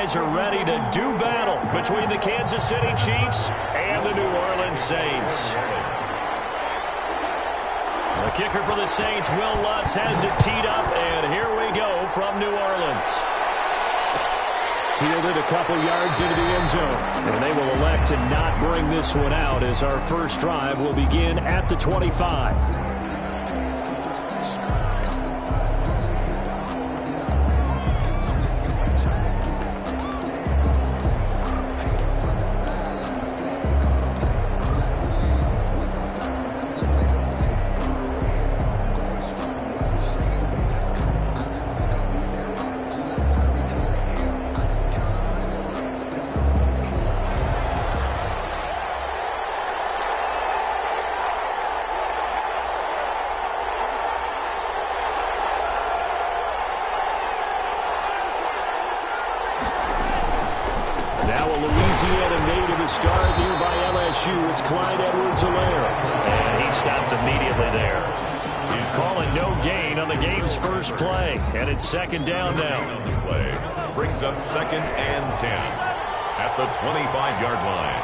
guys are ready to do battle between the Kansas City Chiefs and the New Orleans Saints. The kicker for the Saints, Will Lutz, has it teed up, and here we go from New Orleans. Fielded a couple yards into the end zone, and they will elect to not bring this one out as our first drive will begin at the 25. It's Clyde Edwards-Helaire. And he stopped immediately there. He's calling no gain on the game's first play. And it's second down now. Play brings up 2nd and 10 at the 25-yard line.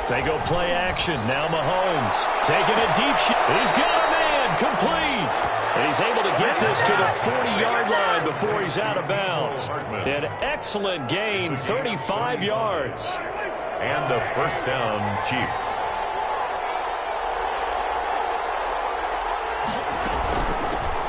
They go play action. Now Mahomes taking a deep shot. He's got a man complete. And he's able to get this to the 40-yard line before he's out of bounds. An excellent gain, 35 yards. And a first down, Chiefs.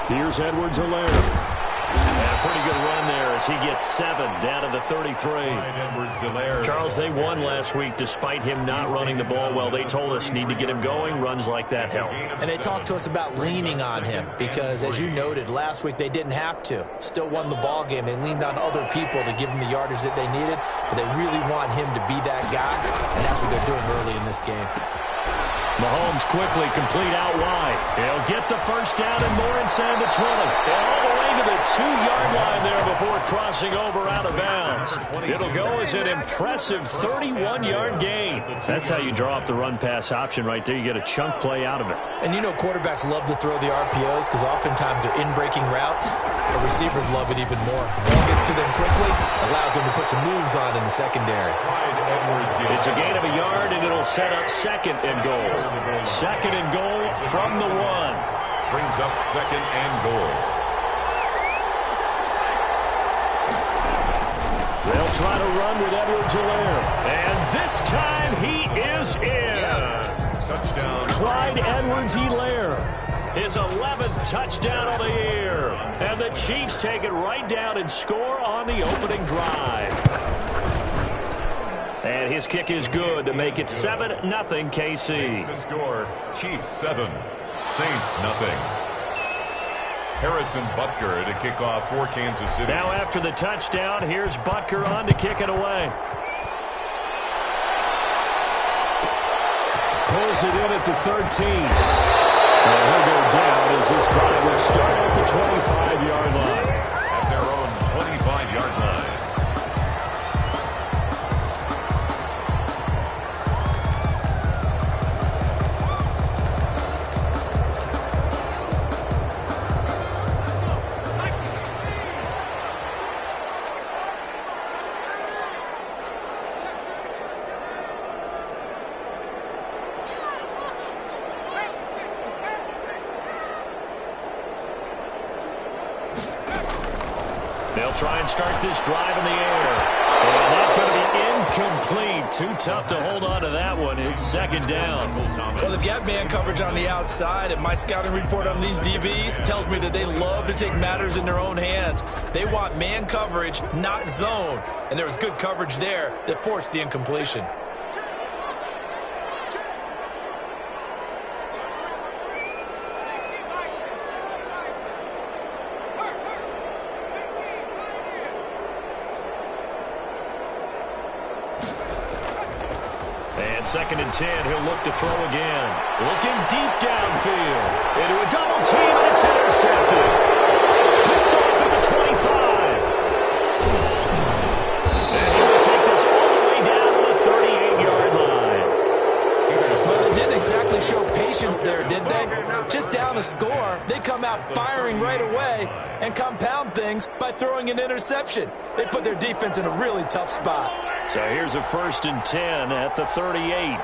Here's Edwards-Helaire. And a pretty good run there as he gets 7 down to the 33. Charles, they won last week despite him not running the ball well. They told us need to get him going. Runs like that help. And they talked to us about leaning on him because, as you noted, last week they didn't have to. Still won the ball game. They leaned on other people to give them the yardage that they needed, but they really want him to be that guy, and that's what they're doing early in this game. Mahomes quickly complete out wide. He'll get the first down and more inside the 20. And all the way to the 2-yard line there before crossing over out of bounds. It'll go as an impressive 31-yard gain. That's how you draw up the run-pass option right there. You get a chunk play out of it. And you know quarterbacks love to throw the RPOs because oftentimes they're in-breaking routes. The receivers love it even more. The ball gets to them quickly, allows them to put some moves on in the secondary. It's a gain of a yard, and it'll set up 2nd and goal. 2nd and goal from the 1. Brings up 2nd and goal. They'll try to run with Edwards-Helaire. And this time he is in. Yes. Touchdown. Clyde Edwards-Helaire. His 11th touchdown of the year. And the Chiefs take it right down and score on the opening drive. And his kick is good to make it 7-0 KC. The score, Chiefs 7, Saints nothing. Harrison Butker to kick off for Kansas City. Now after the touchdown, here's Butker on to kick it away. Pulls it in at the 13. And he'll go down as this drive will start at the 25-yard line. At their own 25-yard line. They'll try and start this drive in the air. And that's going to be incomplete. Too tough to hold on to that one. It's 2nd down. Well, they've got man coverage on the outside, and my scouting report on these DBs tells me that they love to take matters in their own hands. They want man coverage, not zone. And there was good coverage there that forced the incompletion. And 2nd and 10, he'll look to throw again. Looking deep downfield. Into a double team, and it's intercepted. Picked off at the 25. And he will take this all the way down to the 38-yard line. Well, they didn't exactly show patience there, did they? Just down a score, they come out firing right away and compound things by throwing an interception. They put their defense in a really tough spot. So here's a 1st and 10 at the 38.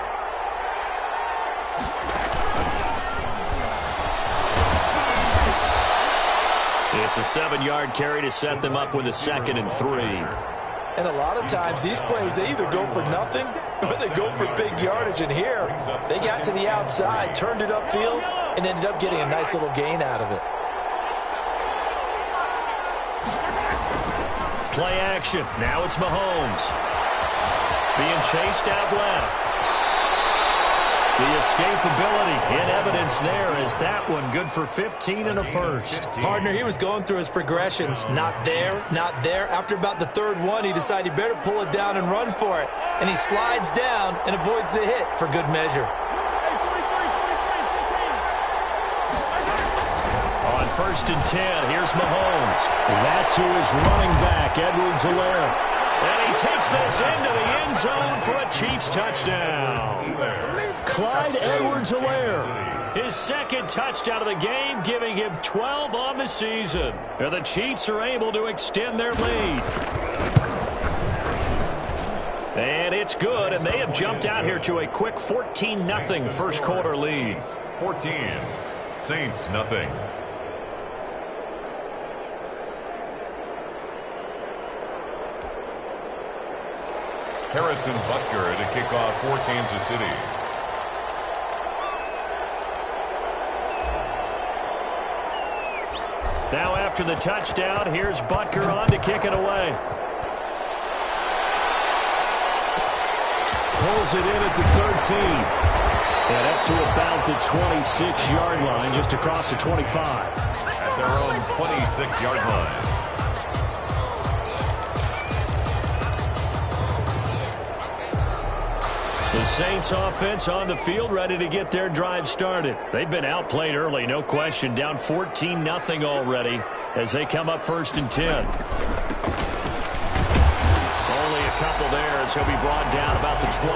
It's a 7-yard carry to set them up with a 2nd and 3. And a lot of times, these plays, they either go for nothing or they go for big yardage. And here, they got to the outside, turned it upfield, and ended up getting a nice little gain out of it. Play action. Now it's Mahomes. Being chased out left. The escapability in evidence there is that one good for 15 and a 1st. Partner, he was going through his progressions. Not there, not there. After about the 3rd one, he decided he better pull it down and run for it. And he slides down and avoids the hit for good measure. On 1st and 10, here's Mahomes. That to his running back, Edwards-Helaire. And he takes this into the end zone for a Chiefs touchdown. Clyde Edwards-Helaire, his 2nd touchdown of the game, giving him 12 on the season. And the Chiefs are able to extend their lead. And it's good, and they have jumped out here to a quick 14-0 first quarter lead. 14, Saints nothing. Harrison Butker to kick off for Kansas City. Now after the touchdown, here's Butker on to kick it away. Pulls it in at the 13. And up to about the 26-yard line, just across the 25. At their own 26-yard line. The Saints offense on the field, ready to get their drive started. They've been outplayed early, no question. Down 14-0 already as they come up 1st and 10. Only a couple there as he'll be brought down about the 28.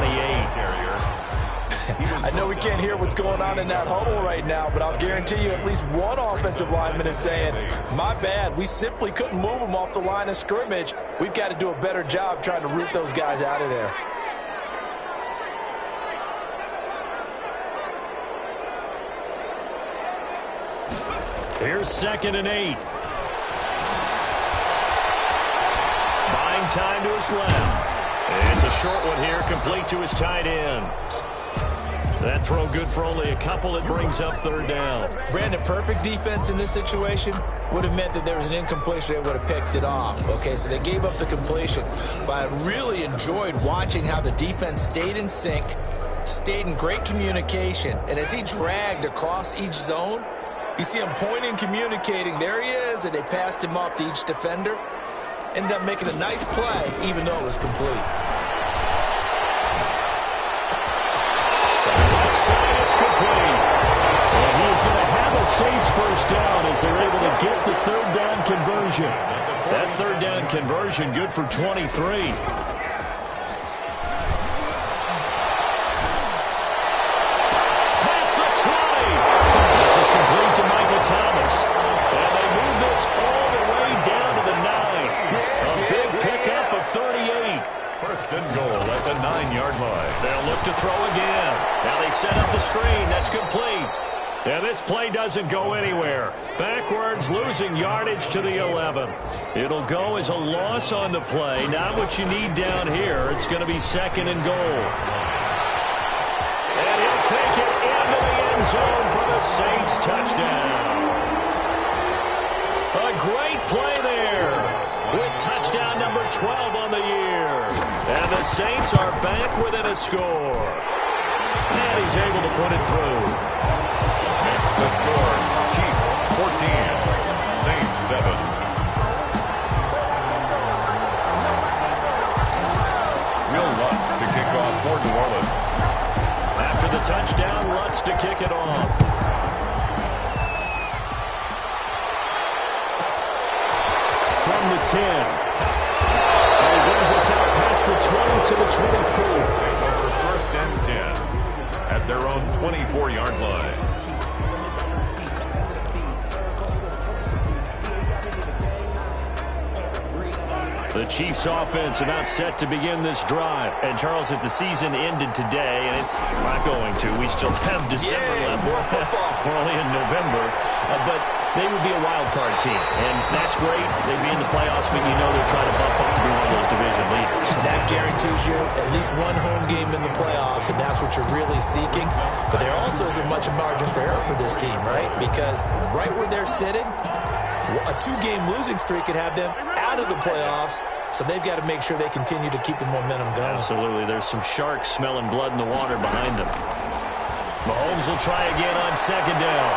I know we can't hear what's going on in that huddle right now, but I'll guarantee you at least one offensive lineman is saying, my bad, we simply couldn't move them off the line of scrimmage. We've got to do a better job trying to root those guys out of there. Here's 2nd and 8. Buying time to his left. It's a short one here, complete to his tight end. That throw good for only a couple. It brings up 3rd down. Brandon, perfect defense in this situation would have meant that there was an incompletion. They would have picked it off. Okay, so they gave up the completion. But I really enjoyed watching how the defense stayed in sync, stayed in great communication. And as he dragged across each zone, you see him pointing, communicating. There he is, and they passed him off to each defender. Ended up making a nice play, even though it was complete. From the left side, it's complete. And he's going to have a Saints 1st down as they're able to get the 3rd down conversion. That 3rd down conversion good for 23. Thomas. And they move this all the way down to the 9. A big pickup of 38. 1st and goal at the 9-yard line. They'll look to throw again. Now they set up the screen. That's complete. And this play doesn't go anywhere. Backwards, losing yardage to the 11. It'll go as a loss on the play. Not what you need down here. It's going to be 2nd and goal. And he'll take it into the end zone for the Saints touchdown. A great play there with touchdown number 12 on the year. And the Saints are back within a score. And he's able to put it through. That's the score. Chiefs 14, Saints 7. Will Lutz to kick off for New Orleans. After the touchdown, Lutz to kick it off. From the 10. And he brings us out past the 20 to the 24. Over 1st and 10 at their own 24-yard line. The Chiefs offense about set to begin this drive. And, Charles, if the season ended today, and it's not going to, we still have December left. We're only in November. But they would be a wild card team. And that's great. They'd be in the playoffs, but you know they're trying to bump up to be one of those division leaders. That guarantees you at least one home game in the playoffs, and that's what you're really seeking. But there also isn't much margin for error for this team, right? Because right where they're sitting, a two-game losing streak could have them out of the playoffs, so they've got to make sure they continue to keep the momentum going. Absolutely. There's some sharks smelling blood in the water behind them. Mahomes will try again on second down.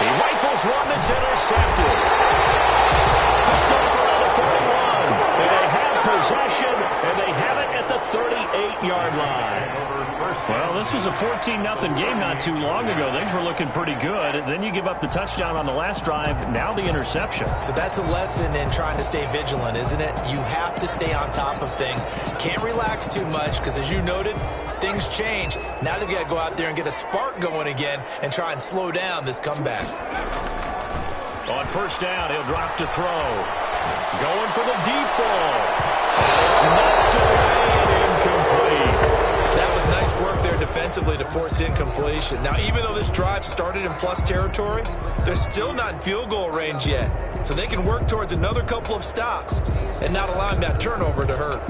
He rifles one that's intercepted. Picked off around the 41. And they have possession, and they have it at the 38-yard line. Well, this was a 14-0 game not too long ago. Things were looking pretty good. Then you give up the touchdown on the last drive. Now the interception. So that's a lesson in trying to stay vigilant, isn't it? You have to stay on top of things. Can't relax too much because, as you noted, things change. Now they've got to go out there and get a spark going again and try and slow down this comeback. On first down, he'll drop to throw. Going for the deep ball. And it's knocked away and incomplete. That was nice work there defensively to force incompletion. Now, even though this drive started in plus territory, they're still not in field goal range yet. So they can work towards another couple of stops and not allowing that turnover to hurt.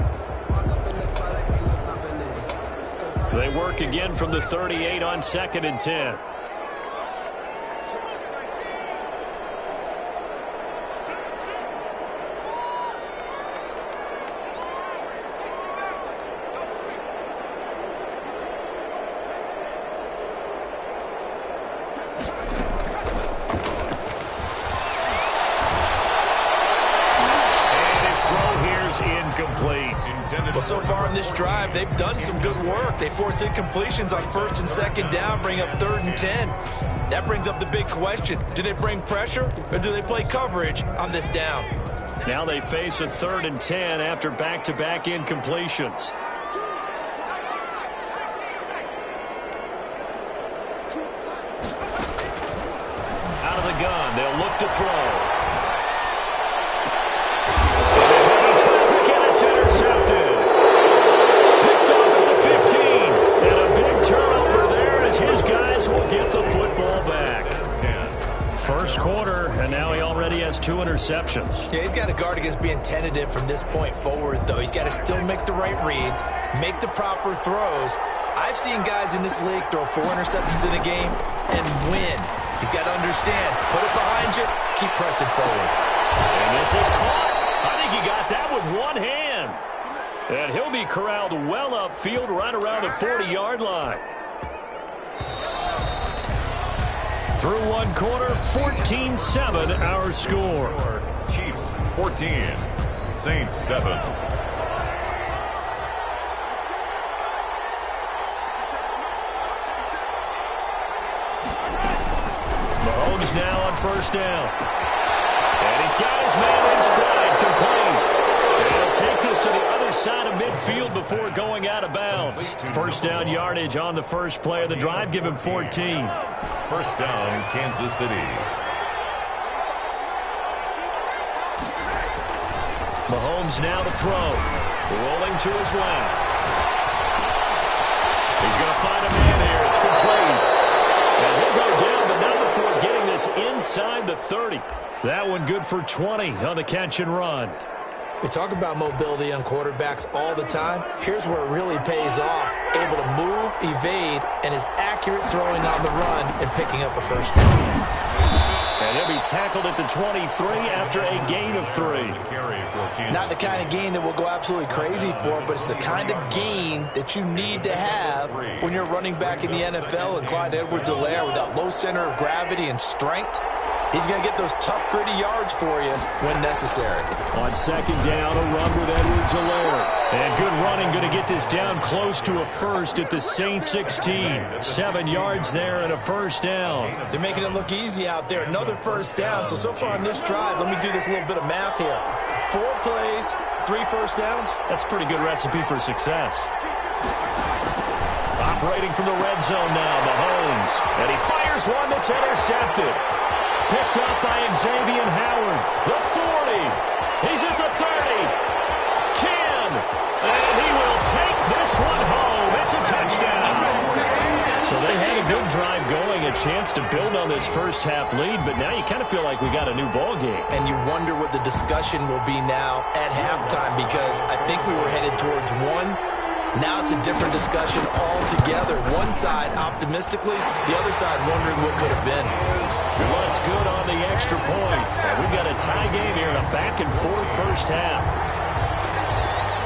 They work again from the 38 on 2nd and 10. Well, so far in this drive, they've done some good work. They force incompletions on 1st and 2nd down, bring up 3rd and 10. That brings up the big question. Do they bring pressure or do they play coverage on this down? Now they face a 3rd and 10 after back-to-back incompletions. Out of the gun, they'll look to throw. First quarter, and now he already has 2 interceptions. Yeah, he's got to guard against being tentative from this point forward, though. He's got to still make the right reads, make the proper throws. I've seen guys in this league throw 4 interceptions in a game and win. He's got to understand, put it behind you, keep pressing forward. And this is caught. I think he got that with one hand. And he'll be corralled well upfield right around the 40-yard line. Through one quarter, 14-7 our score. Chiefs 14, Saints 7. Mahomes now on first down. And he's got his man in stride, complete. And he'll take this to the other side of midfield before going out of bounds. First down yardage on the first play of the drive. Give him 14. First down, Kansas City. Mahomes now to throw. Rolling to his left. He's going to find a man here. It's complete. And he'll go down, but not before getting this inside the 30. That one good for 20 on the catch and run. We talk about mobility on quarterbacks all the time. Here's where it really pays off. Able to move, evade, and is accurate throwing on the run and picking up a first down. And he'll be tackled at the 23 after a gain of 3. Not the kind of gain that we'll go absolutely crazy for, but it's the kind of gain that you need to have when you're running back in the NFL. And Clyde Edwards-Helaire, with that low center of gravity and strength, he's going to get those tough, gritty yards for you when necessary. On second down, a run with Edwards-Helaire. And good running, going to get this down close to a first at the Saints 16. 7 yards there and a first down. They're making it look easy out there. Another first down. So far on this drive, let me do this little bit of math here. 4 plays, 3 first downs. That's a pretty good recipe for success. Operating from the red zone now, Mahomes. And he fires one that's intercepted. Picked up by Xavier Howard. The 40. He's at the 30. 10. And he will take this one home. It's a touchdown. So they had a good drive going, a chance to build on this first half lead, but now you kind of feel like we got a new ball game. And you wonder what the discussion will be now at halftime, because I think we were headed towards one. Now it's a different discussion altogether. One side optimistically, the other side wondering what could have been. What's good on the extra point? And we've got a tie game here in a back-and-forth first half.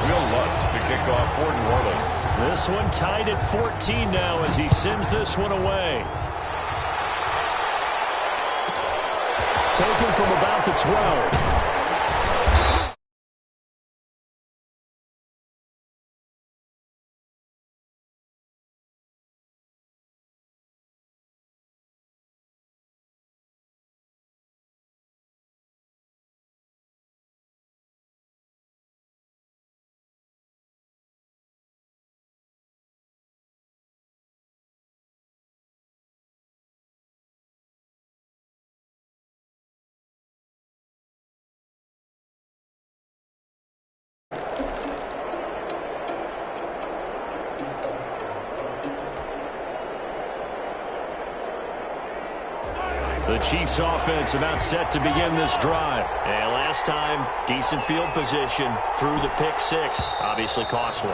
Will Lutz to kick off for New Orleans. This one tied at 14 now as he sends this one away. Taken from about the 12. The Chiefs offense about set to begin this drive. And last time, decent field position through the pick six. Obviously costly.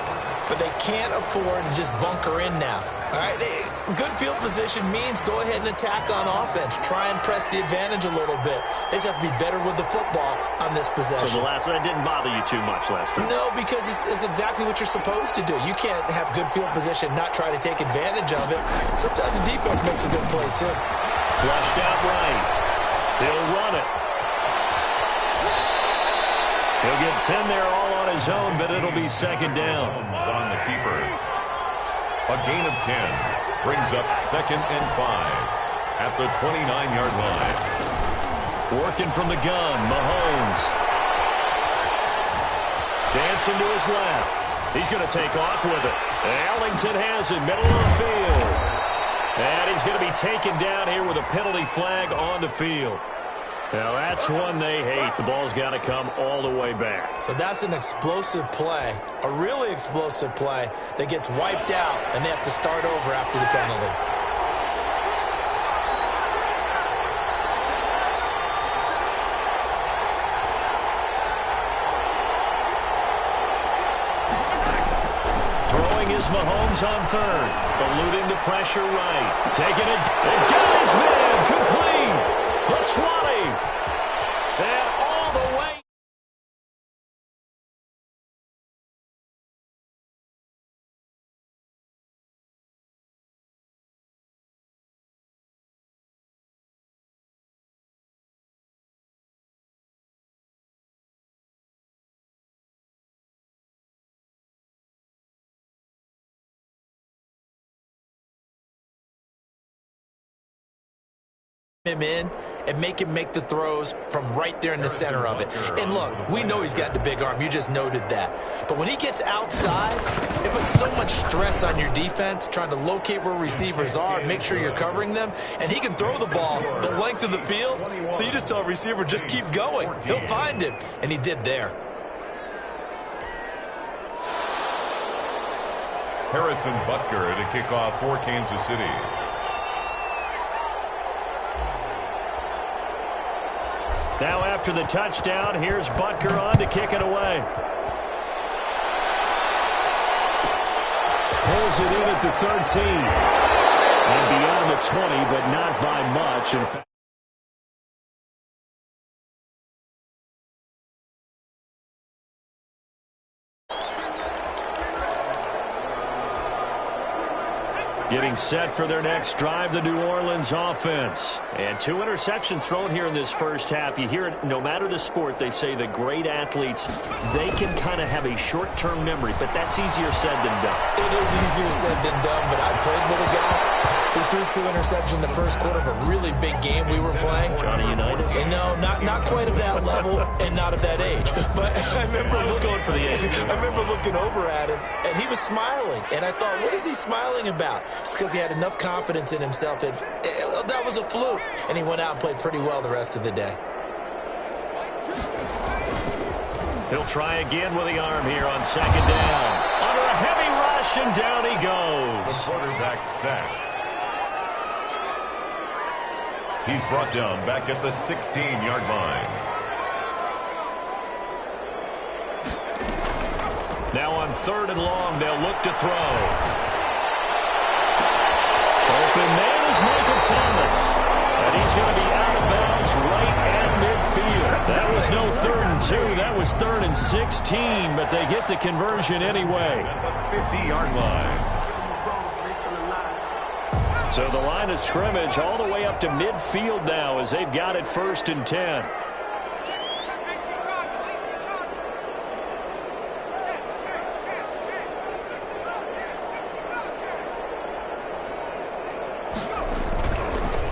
But they can't afford to just bunker in now. All right, good field position means go ahead and attack on offense. Try and press the advantage a little bit. They just have to be better with the football on this possession. So the last one didn't bother you too much last time? No, because it's exactly what you're supposed to do. You can't have good field position, not try to take advantage of it. Sometimes the defense makes a good play, too. Flushed out right. He'll run it. He'll get 10 there all on his own, but it'll be second down. On the keeper. A gain of 10 brings up 2nd and 5 at the 29-yard line. Working from the gun, Mahomes. Dancing to his left. He's going to take off with it. Ellington has it, middle of the field. And he's going to be taken down here with a penalty flag on the field. Now, that's one they hate. The ball's got to come all the way back. So that's an explosive play, a really explosive play that gets wiped out, and they have to start over after the penalty. Is Mahomes on third, eluding the pressure right, taking it, and got his man complete, the 20, and all the way. Him in and make him make the throws from right there in the center of it. And look, we know he's got the big arm. You just noted that. But when he gets outside, it puts so much stress on your defense, trying to locate where receivers are, make sure you're covering them. And he can throw the ball the length of the field, so you just tell a receiver, just keep going. He'll find him. And he did there. Harrison Butker to kick off for Kansas City. Now after the touchdown, here's Butker on to kick it away. Pulls it in at the 13. And beyond the 20, but not by much. In fact, getting set for their next drive, the New Orleans offense. And 2 interceptions thrown here in this first half. You hear it, no matter the sport, they say the great athletes, they can kind of have a short-term memory, but that's easier said than done. It is easier said than done, but I played with a guy who threw 2 interceptions in the first quarter of a really big game we were playing. Johnny Unitas? And no, not quite of that level and not of that age. But I remember going for the age. I remember looking over at him, and he was smiling. And I thought, what is he smiling about? It's because he had enough confidence in himself that that was a fluke. And he went out and played pretty well the rest of the day. He'll try again with the arm here on second down. Under a heavy rush, and down he goes. The quarterback sacked. He's brought down back at the 16-yard line. Now on 3rd and long, they'll look to throw. Open man is Michael Thomas. And he's going to be out of bounds right at midfield. That was no 3rd and 2. That was 3rd and 16, but they get the conversion anyway. At the 50-yard line. So the line of scrimmage all the way up to midfield now as they've got it 1st and 10.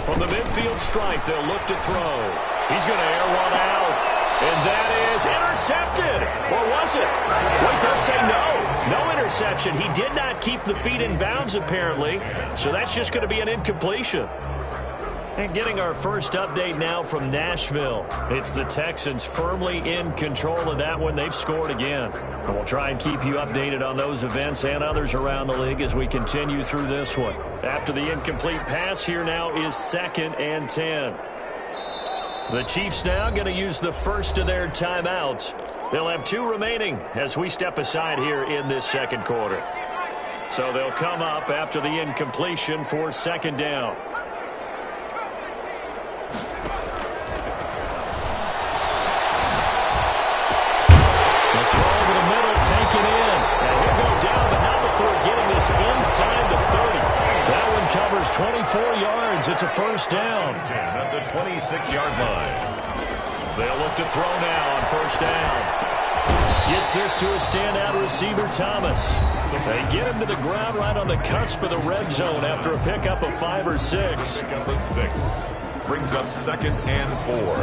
From the midfield stripe, they'll look to throw. He's going to air one out. And that is intercepted. Or was it? Well, it does say no. No interception. He did not keep the feet in bounds, apparently. So that's just going to be an incompletion. And getting our first update now from Nashville. It's the Texans firmly in control of that one. They've scored again. And we'll try and keep you updated on those events and others around the league as we continue through this one. After the incomplete pass, here now is 2nd and 10. The Chiefs now going to use the first of their timeouts. They'll have 2 remaining as we step aside here in this second quarter. So they'll come up after the incompletion for 2nd down. The throw over the middle, taken in. Now he'll go down, but not before getting this inside the 30. That one covers 24 yards. It's a 1st down. At the 26-yard line. They'll look to throw now on 1st down. Gets this to a standout receiver, Thomas. They get him to the ground right on the cusp of the red zone after a pickup of 5 or 6. Pickup of 6. Brings up 2nd and 4.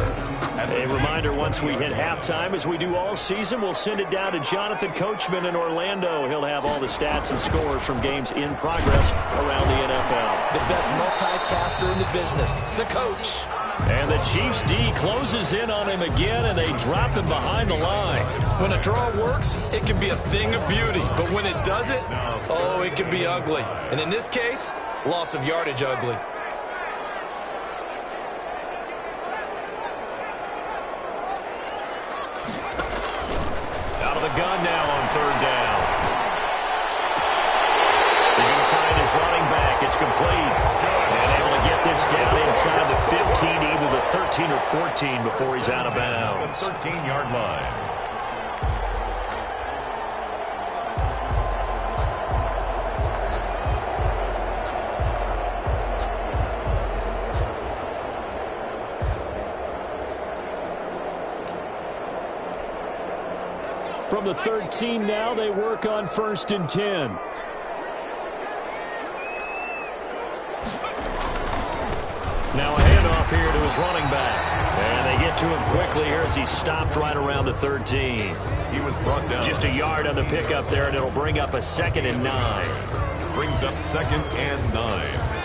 A reminder, once we hit halftime, as we do all season, we'll send it down to Jonathan Coachman in Orlando. He'll have all the stats and scores from games in progress around the NFL. The best multitasker in the business, the coach. And the Chiefs' D closes in on him again, and they drop him behind the line. When a draw works, it can be a thing of beauty. But when it doesn't, oh, it can be ugly. And in this case, loss of yardage ugly. Out of the gun now on 3rd down. He's going to find his running back. It's complete. And able to get this down inside the 15, either the 13 or 14 before he's out of bounds. 13-yard line. From the 13 now, they work on 1st and 10. Now a handoff here to his running back. And they get to him quickly here as he stopped right around the 13. He was brought down. Just a yard on the pickup there, and it'll bring up a 2nd and 9. Brings up 2nd and 9.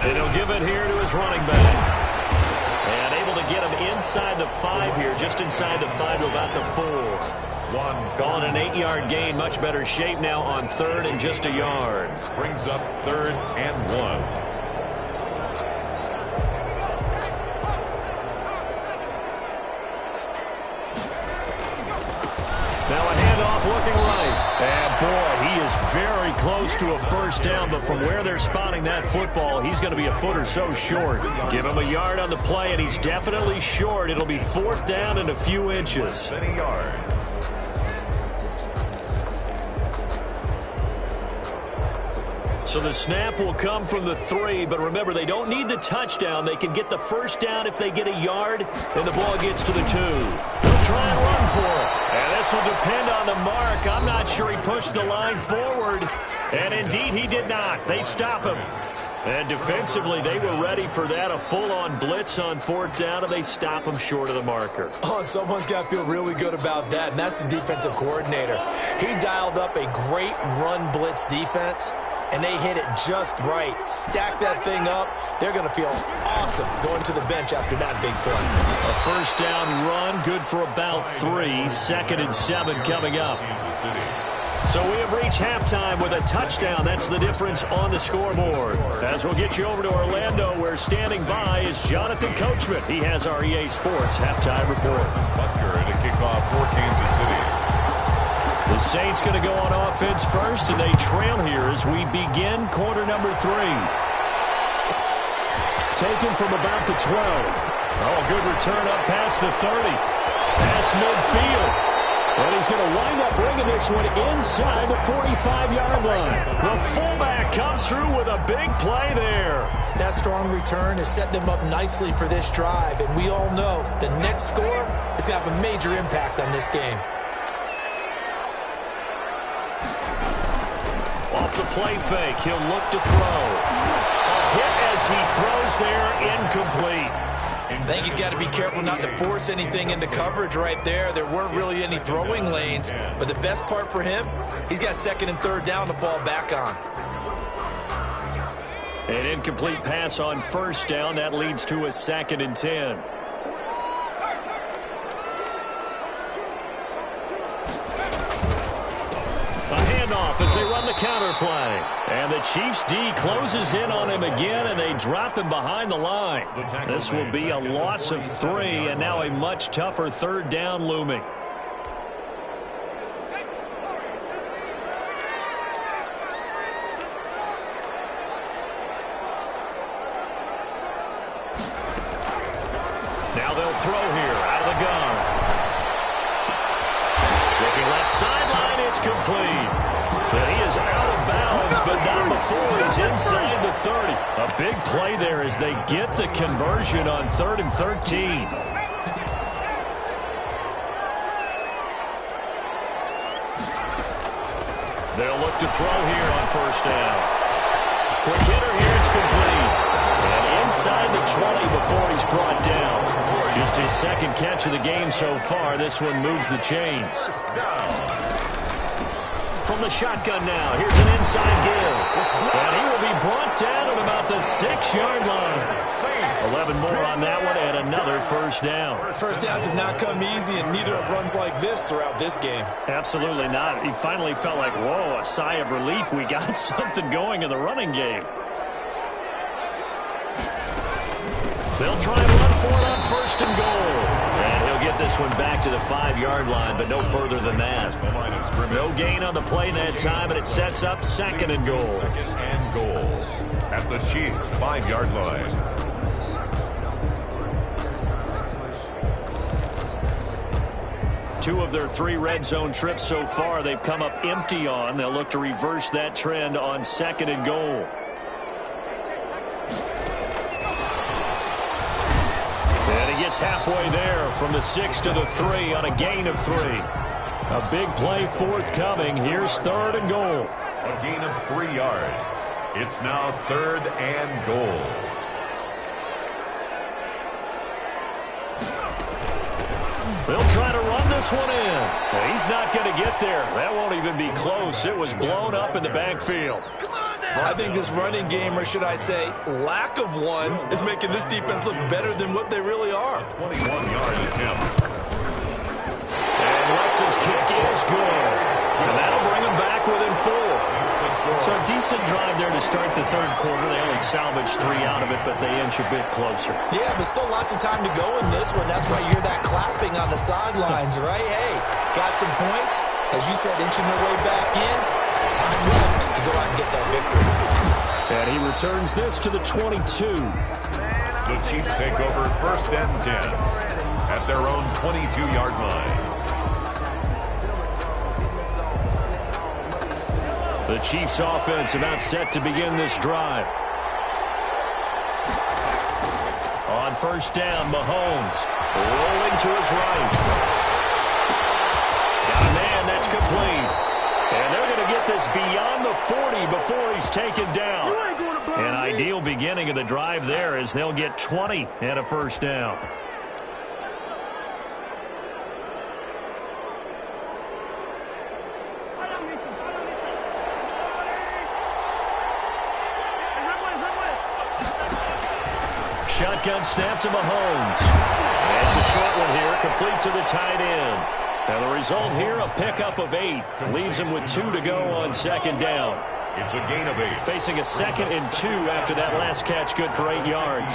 And he'll give it here to his running back. And able to get him inside the 5 here, just inside the 5 to about the 4. Calling an 8-yard gain, much better shape now on 3rd and just a yard. Brings up 3rd and 1. Now a handoff looking right. And boy, he is very close to a 1st down, but from where they're spotting that football, he's going to be a foot or so short. Give him a yard on the play, and he's definitely short. It'll be 4th down and a few inches. A yard. So the snap will come from the 3, but remember, they don't need the touchdown. They can get the 1st down if they get a yard, and the ball gets to the 2. They'll try and run for it. And this will depend on the mark. I'm not sure he pushed the line forward. And indeed, he did not. They stop him. And defensively, they were ready for that, a full-on blitz on 4th down, and they stop them short of the marker. Oh, and someone's got to feel really good about that, and that's the defensive coordinator. He dialed up a great run blitz defense, and they hit it just right. Stack that thing up. They're going to feel awesome going to the bench after that big play. A 1st down run, good for about 3. 2nd and 7 coming up. So we have reached halftime with a touchdown. That's the difference on the scoreboard. As we'll get you over to Orlando, where standing by is Jonathan Coachman. He has our EA Sports halftime report. Butker to kick off for Kansas City. The Saints going to go on offense first, and they trail here as we begin quarter number 3. Taken from about the 12. Oh, good return up past the 30. Past midfield. And he's going to wind up bringing this one inside the 45-yard line. The fullback comes through with a big play there. That strong return has set them up nicely for this drive, and we all know the next score is going to have a major impact on this game. Off the play fake, he'll look to throw. A hit as he throws there, incomplete. I think he's got to be careful not to force anything into coverage right there. There weren't really any throwing lanes, but the best part for him, he's got 2nd and 3rd down to fall back on. An incomplete pass on 1st down. That leads to a 2nd and 10. As they run the counter play. And the Chiefs D closes in on him again, and they drop him behind the line. This will be a loss of 3, and now a much tougher 3rd down looming. Now they'll throw here out of the gun. Looking left sideline, it's complete. And he is out of bounds, but not before he's inside the 30. A big play there as they get the conversion on 3rd and 13. They'll look to throw here on 1st down. Quick hitter here, it's complete. And inside the 20 before he's brought down. Just his 2nd catch of the game so far. This one moves the chains. From the shotgun now, here's an inside give. And he will be brought down at about the 6-yard line. 11 more on that one, and another 1st down. 1st downs have not come easy, and neither have runs like this throughout this game. Absolutely not. He finally felt like, whoa, a sigh of relief. We got something going in the running game. They'll try and run for it on 1st and goal. And he'll get this one back to the 5-yard line, but no further than that. No gain on the play that time, and it sets up 2nd and goal. 2nd and goal at the Chiefs' 5-yard line. Two of their 3 red zone trips so far, they've come up empty on. They'll look to reverse that trend on 2nd and goal. And he gets halfway there from the 6 to the 3 on a gain of 3. A big play forthcoming. Here's 3rd and goal. A gain of 3 yards. It's now 3rd and goal. They'll try to run this one in. He's not going to get there. That won't even be close. It was blown up in the backfield. I think this running game, or should I say lack of one, is making this defense look better than what they really are. 21-yard attempt. And Lex's kick is good. And that'll bring him back within 4. So a decent drive there to start the 3rd quarter. They only salvaged 3 out of it, but they inch a bit closer. Yeah, but still lots of time to go in this one. That's why you hear that clapping on the sidelines, right? Hey, got some points. As you said, inching their way back in. Time left to go out and get that victory. And he returns this to the 22. The Chiefs take over 1st and 10 at their own 22-yard line. The Chiefs offense about set to begin this drive. On 1st down, Mahomes rolling to his right. Got a man, that's complete. And they're going to get this beyond the 40 before he's taken down. And Ideal beginning of the drive there as they'll get 20 and a first down. Shotgun snap to Mahomes. It's a short one here, complete to the tight end. And the result here, a pickup of 8. Leaves him with 2 to go on second down. It's a gain of 8. Facing a 2nd and 2 after that last catch, good for 8 yards.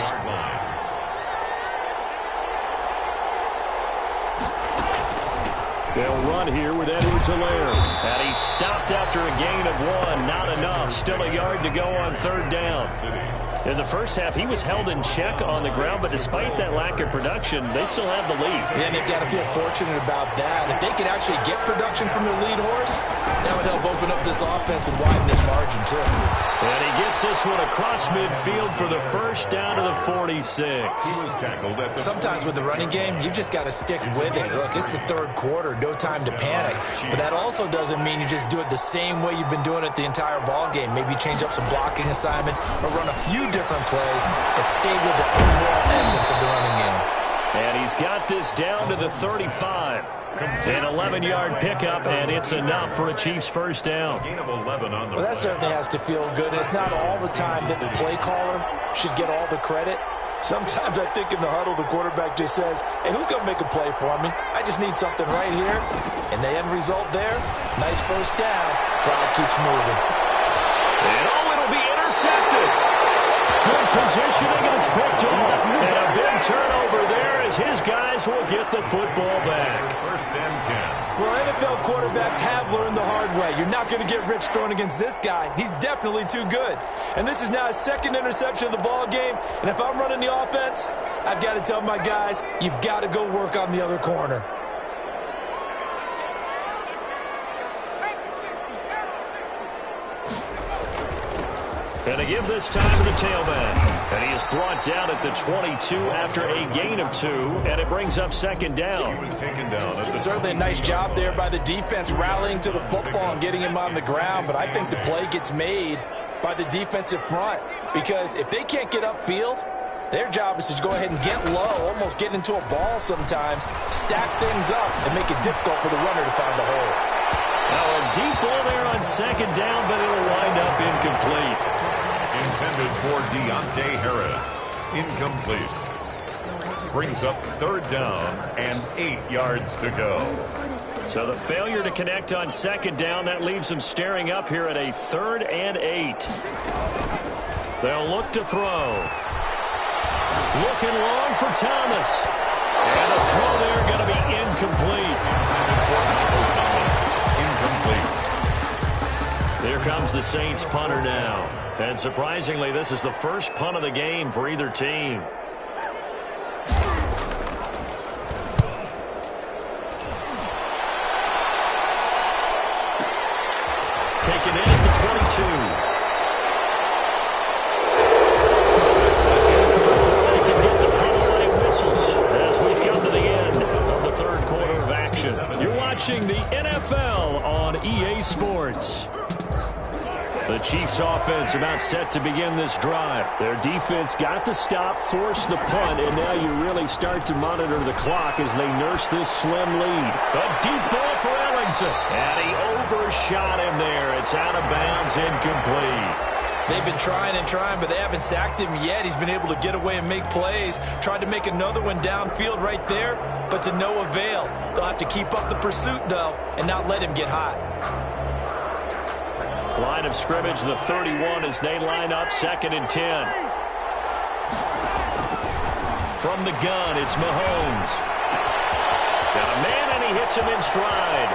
They'll run here with Edwards-Helaire. And he's stopped after a gain of 1. Not enough. Still a yard to go on third down. In the first half, he was held in check on the ground, but despite that lack of production, they still have the lead. Yeah, and they've got to feel fortunate about that. If they could actually get production from their lead horse, that would help open up this offense and widen this margin, too. And he gets this one across midfield for the first down to the 46. He was tackled at the Sometimes with the running game, you've just got to stick with it. Look, it's the third quarter, no time to panic. But that also doesn't mean you just do it the same way you've been doing it the entire ball game. Maybe change up some blocking assignments or run a few different plays, but stay with the overall essence of the running game. And he's got this down to the 35. An 11-yard pickup, and it's enough for a Chiefs first down. gain of 11 on the Well, that certainly has to feel good. And it's not all the time that the play caller should get all the credit. Sometimes I think in the huddle, the quarterback just says, hey, who's going to make a play for me? I just need something right here. And the end result there, nice first down. Drive keeps moving. And it'll be intercepted. Good positioning, and it's picked off. And a big turnover there as his guys will get the football back. First and 10. Well, NFL quarterbacks have learned the hard way. You're not going to get rich throwing against this guy. He's definitely too good. And this is now his 2nd interception of the ball game. And if I'm running the offense, I've got to tell my guys, you've got to go work on the other corner. And they give this time to the tailback. And he is brought down at the 22 after a gain of 2, and it brings up second down. He was taken down at the Certainly a nice job there by the defense rallying to the football and getting him on the ground. But I think the play gets made by the defensive front, because if they can't get upfield, their job is to go ahead and get low, almost get into a ball sometimes, stack things up, and make it difficult for the runner to find the hole. Now a deep ball there on second down, but it'll wind up incomplete. Intended for Deontay Harris. Incomplete. Brings up third down and 8 yards to go. So the failure to connect on second down, that leaves them staring up here at a 3rd and 8. They'll look to throw. Looking long for Thomas. And the throw there going to be incomplete. Incomplete. Here comes the Saints punter now. And surprisingly, this is the first punt of the game for either team. Taken in at the 22. Before they can get the penalty whistles as we come to the end of the third quarter of action. You're watching the NFL on EA Sports. The Chiefs offense about set to begin this drive. Their defense got the stop, forced the punt, and now you really start to monitor the clock as they nurse this slim lead. A deep ball for Ellington. And he overshot him there. It's out of bounds, incomplete. They've been trying and trying, but they haven't sacked him yet. He's been able to get away and make plays. Tried to make another one downfield right there, but to no avail. They'll have to keep up the pursuit, though, and not let him get hot. Line of scrimmage, the 31 as they line up, 2nd and 10. From the gun, it's Mahomes. Got a man, and he hits him in stride.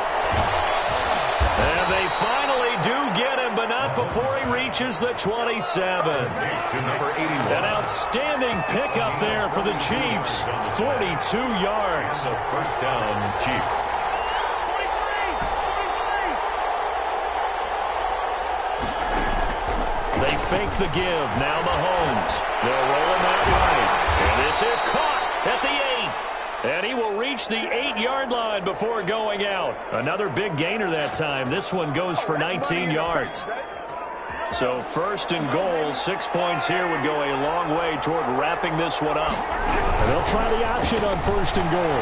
And they finally do get him, but not before he reaches the 27. To number 81. An outstanding pickup there for the Chiefs. 42 yards. First down, Chiefs. They fake the give. Now Mahomes. They'll roll him out right. And this is caught at the 8. And he will reach the 8-yard line before going out. Another big gainer that time. This one goes for 19 yards. So first and goal, 6 points here would go a long way toward wrapping this one up. And they'll try the option on first and goal.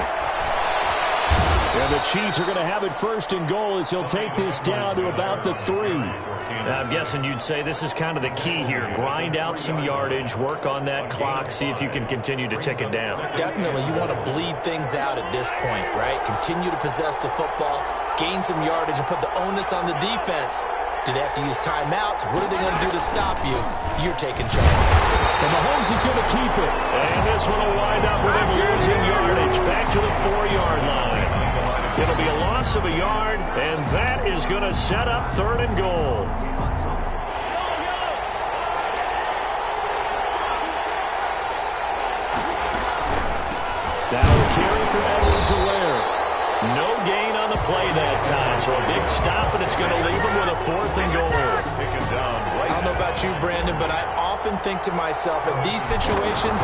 And the Chiefs are going to have it first and goal as he'll take this down to about the 3. Now, I'm guessing you'd say this is kind of the key here. Grind out some yardage, work on that clock, see if you can continue to tick it down. Definitely, you want to bleed things out at this point, right? Continue to possess the football, gain some yardage, and put the onus on the defense. Do they have to use timeouts? What are they going to do to stop you? You're taking charge. And Mahomes is going to keep it. And this one will wind up with him losing yardage back to the 4-yard line. It'll be a loss of a yard, and that is going to set up third and goal. Now a carry for Edwards-Helaire. No gain on the play that time, so a big stop, and it's going to leave him with a 4th and goal. Taken down right. I don't know about you, Brandon, but I often think to myself, in these situations,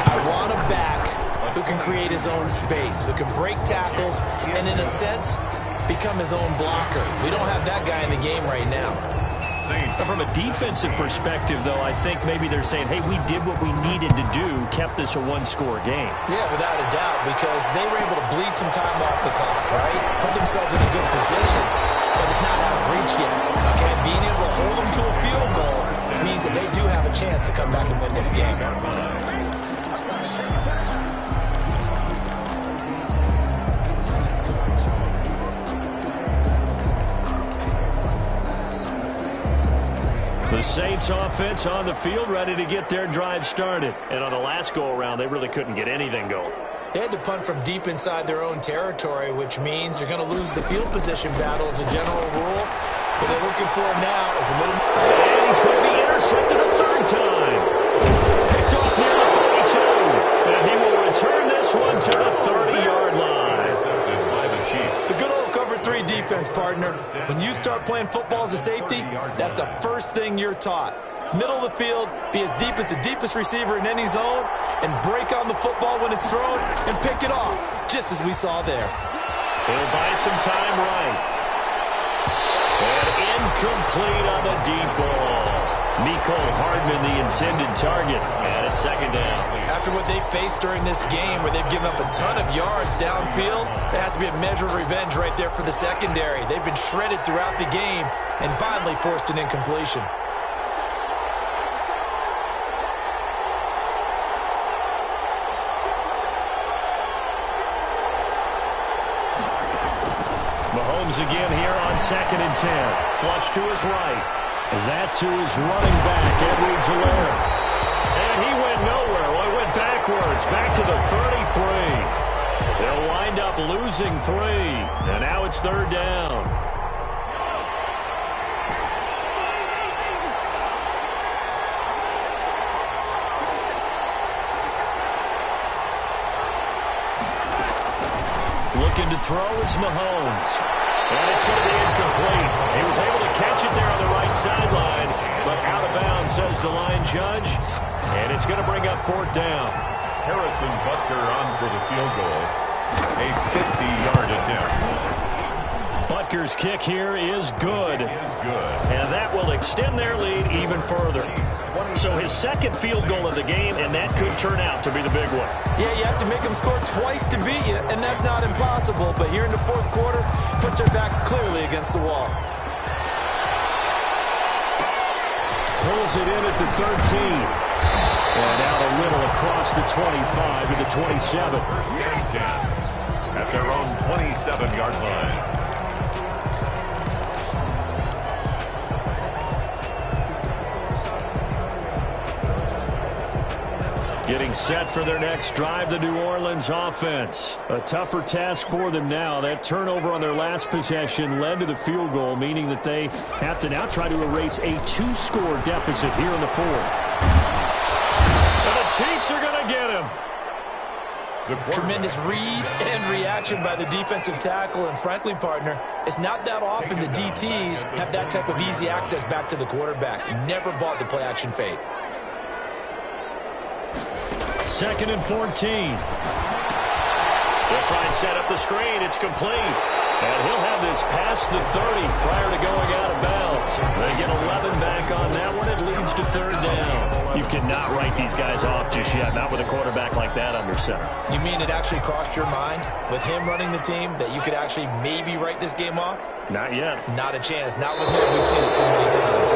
I want a back who can create his own space, who can break tackles, and in a sense, become his own blocker. We don't have that guy in the game right now. From a defensive perspective, though, I think maybe they're saying, hey, we did what we needed to do, kept this a one-score game. Yeah, without a doubt, because they were able to bleed some time off the clock, right? Put themselves in a good position, but it's not out of reach yet. Okay, being able to hold them to a field goal means that they do have a chance to come back and win this game. The Saints offense on the field, ready to get their drive started. And on the last go-around, they really couldn't get anything going. They had to punt from deep inside their own territory, which means you're going to lose the field position battle as a general rule. What they're looking for now is a little more. And he's going to be intercepted a third time. Picked off near the 42. And he will return this one to the 30-yard line. Intercepted by the Chiefs. The good old cover 3 defense, partner. When you start playing football as a safety, that's the first thing you're taught. Middle of the field, be as deep as the deepest receiver in any zone, and break on the football when it's thrown and pick it off, just as we saw there. He'll buy some time right. And incomplete on the deep ball. Mecole Hardman, the intended target, and it's second down. After what they faced during this game, where they've given up a ton of yards downfield, there has to be a measure of revenge right there for the secondary. They've been shredded throughout the game and finally forced an incompletion. Mahomes again here on 2nd and 10. Flush to his right. And that to his running back, Edwards-Helaire. And he went nowhere. Well, he went backwards, back to the 33. They'll wind up losing 3. And now it's third down. Looking to throw is Mahomes. And it's going to be incomplete. He was able to catch it there on the right sideline, but out of bounds, says the line judge. And it's going to bring up 4th down. Harrison Butker on for the field goal. A 50-yard attempt. Butker's kick here is good. It is good. And that will extend their lead even further. So his second field goal of the game, and that could turn out to be the big one. Yeah, you have to make them score twice to beat you, and that's not impossible. But here in the 4th quarter, puts their backs clearly against the wall. Pulls it in at the 13. And out a little across the 25 to the 27. First and 10 at their own 27-yard line. Getting set for their next drive, the New Orleans offense. A tougher task for them now. That turnover on their last possession led to the field goal, meaning that they have to now try to erase a 2-score deficit here in the 4th. And the Chiefs are going to get him. Tremendous read and reaction by the defensive tackle, and frankly, partner, it's not that often the DTs have that type of easy access back to the quarterback. Never bought the play-action fade. 2nd and 14. He'll try and set up the screen. It's complete. And he'll have this past the 30 prior to going out of bounds. They get 11 back on that one. It leads to third down. You cannot write these guys off just yet, not with a quarterback like that under center. You mean it actually crossed your mind with him running the team that you could actually maybe write this game off? Not yet. Not a chance. Not with him. We've seen it too many times.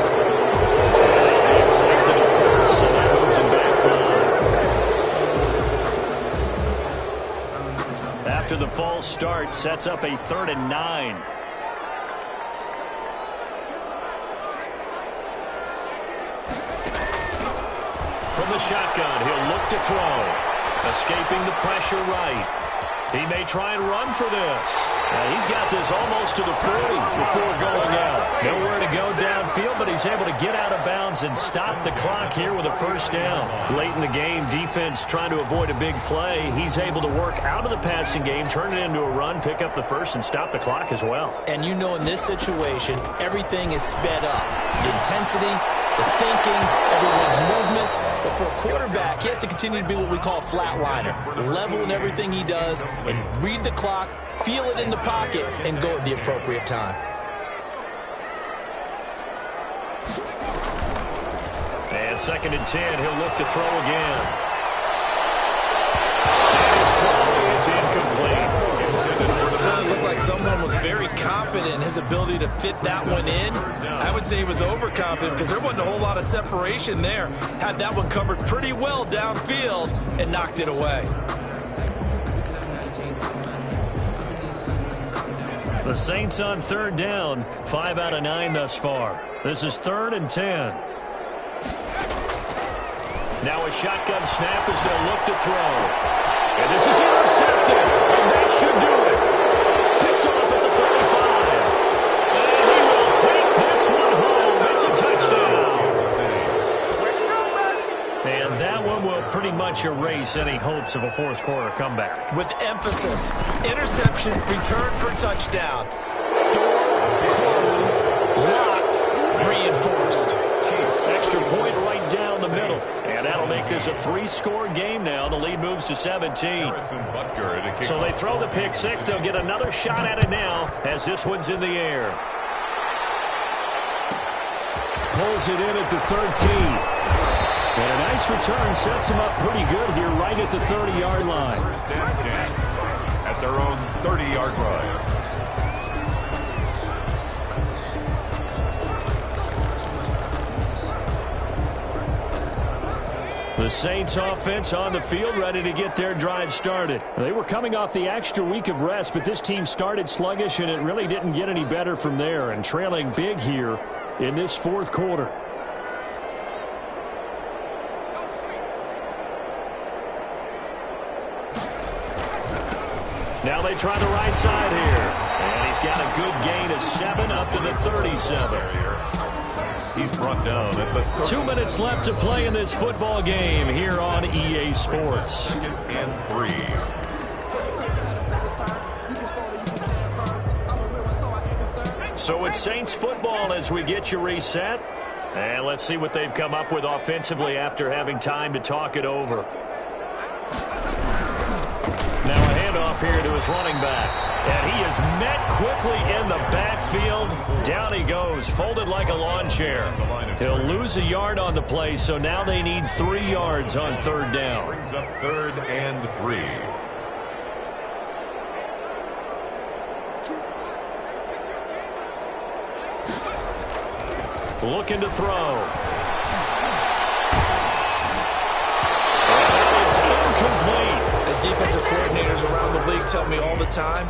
Safety, of course, so that moves him back further. After the false start, sets up a 3rd and 9. From the shotgun, he'll look to throw. Escaping the pressure right. He may try and run for this. He's got this almost to the 40 before going out. Nowhere to go downfield, but he's able to get out of bounds and stop the clock here with a first down. Late in the game, defense trying to avoid a big play. He's able to work out of the passing game, turn it into a run, pick up the first, and stop the clock as well. And you know in this situation, everything is sped up. The intensity, the thinking, everyone's movements. But for a quarterback, he has to continue to be what we call a flatliner. Level in everything he does and read the clock, feel it in the pocket, and go at the appropriate time. And 2nd and 10, he'll look to throw again. And his throw is incomplete. So it looked like someone was very confident in his ability to fit that one in. I would say he was overconfident because there wasn't a whole lot of separation there. Had that one covered pretty well downfield and knocked it away. The Saints on 3rd down, 5 out of 9 thus far. This is 3rd and 10. Now a shotgun snap as they'll look to throw. And this is intercepted, and that should do it. Picked off at the 35. And he will take this one home. It's a touchdown. And that one will pretty much erase any hopes of a 4th quarter comeback. With emphasis, interception, return for touchdown. Door closed, locked, reinforced. Extra point right down the middle. And that'll make this a 3-score game now. The lead moves to 17. So they throw the pick 6. They'll get another shot at it now as this one's in the air. Pulls it in at the 13. And a nice return sets him up pretty good here right at the 30-yard line. 1st and 10 at their own 30-yard line. The Saints offense on the field ready to get their drive started. They were coming off the extra week of rest, but this team started sluggish, and it really didn't get any better from there, and trailing big here in this 4th quarter. Now they try the right side here. And he's got a good gain of 7 up to the 37. He's brought down at the 30. 2 minutes left to play in this football game here on EA Sports. 2nd and 3. So it's Saints football as we get you reset. And let's see what they've come up with offensively after having time to talk it over. Now a handoff here to his running back. And he is met quickly in the backfield. Down he goes, folded like a lawn chair. He'll lose a yard on the play, so now they need 3 yards on 3rd down. Brings up 3rd and 3. Looking to throw. And that is incomplete. As defensive coordinators around the league tell me all the time,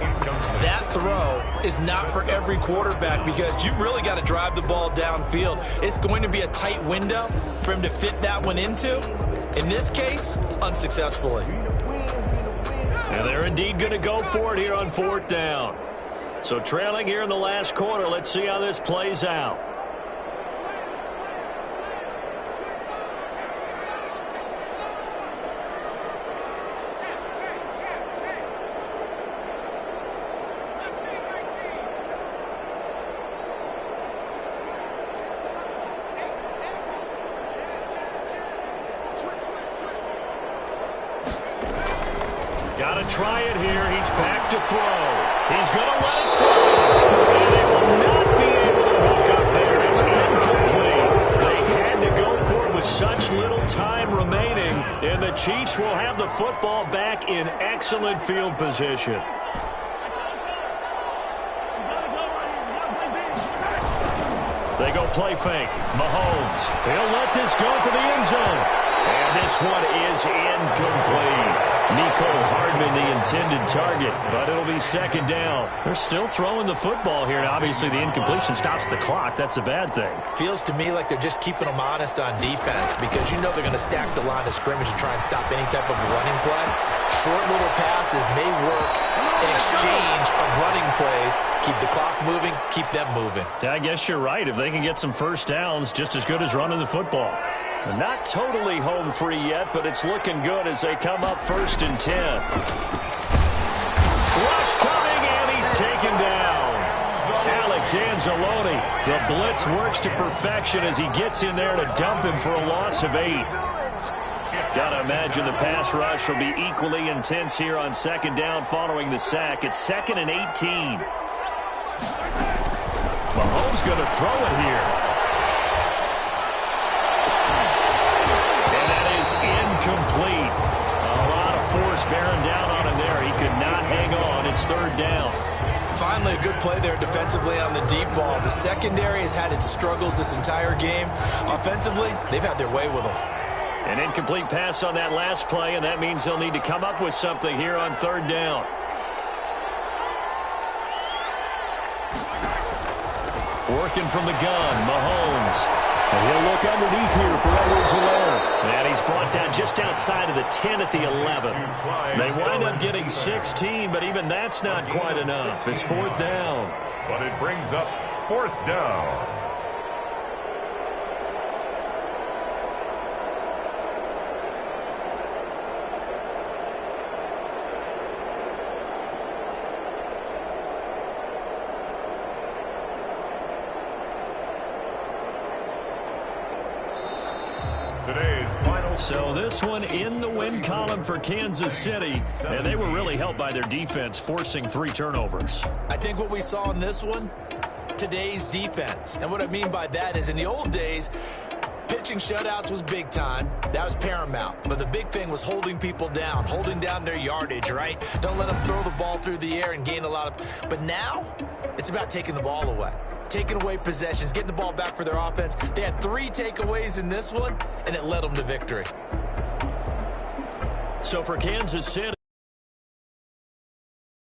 that throw is not for every quarterback because you've really got to drive the ball downfield. It's going to be a tight window for him to fit that one into. In this case, unsuccessfully. And they're indeed going to go for it here on 4th down. So trailing here in the last quarter, let's see how this plays out. Got to try it here. He's back to throw. He's going to let it fly. And they will not be able to hook up there. It's incomplete. They had to go for it with such little time remaining. And the Chiefs will have the football back in excellent field position. They go play fake. Mahomes. He'll let this go for the end zone. And this one is incomplete. Nico Hardman, the intended target, but it'll be second down. They're still throwing the football here. And obviously, the incompletion stops the clock. That's a bad thing. Feels to me like they're just keeping them honest on defense because you know they're going to stack the line of scrimmage and try and stop any type of running play. Short little passes may work in exchange of running plays. Keep the clock moving, keep them moving. I guess you're right. If they can get some first downs, just as good as running the football. They're not totally home free yet, but it's looking good as they come up 1st and 10. Rush coming, and he's taken down. Alex Anzalone. The blitz works to perfection as he gets in there to dump him for a loss of 8. Got to imagine the pass rush will be equally intense here on 2nd down following the sack. It's 2nd and 18. Mahomes going to throw it here. Incomplete. A lot of force bearing down on him there. He could not hang on. It's 3rd down. Finally, a good play there defensively on the deep ball. The secondary has had its struggles this entire game. Offensively, they've had their way with them. An incomplete pass on that last play, and that means they'll need to come up with something here on 3rd down. Working from the gun, Mahomes. And he'll look underneath here for Edwards-Helaire. And he's brought down just outside of the 10 at the 11. They wind up getting 16, but even that's not quite enough. It's 4th down. But it brings up 4th down. So this one in the win column for Kansas City, and they were really helped by their defense, forcing 3 turnovers. I think what we saw in this one, today's defense. And what I mean by that is in the old days, pitching shutouts was big time. That was paramount. But the big thing was holding people down, holding down their yardage, right? Don't let them throw the ball through the air and gain a lot of... But now, it's about taking the ball away. Taking away possessions, getting the ball back for their offense. They had 3 takeaways in this one, and it led them to victory. So for Kansas City,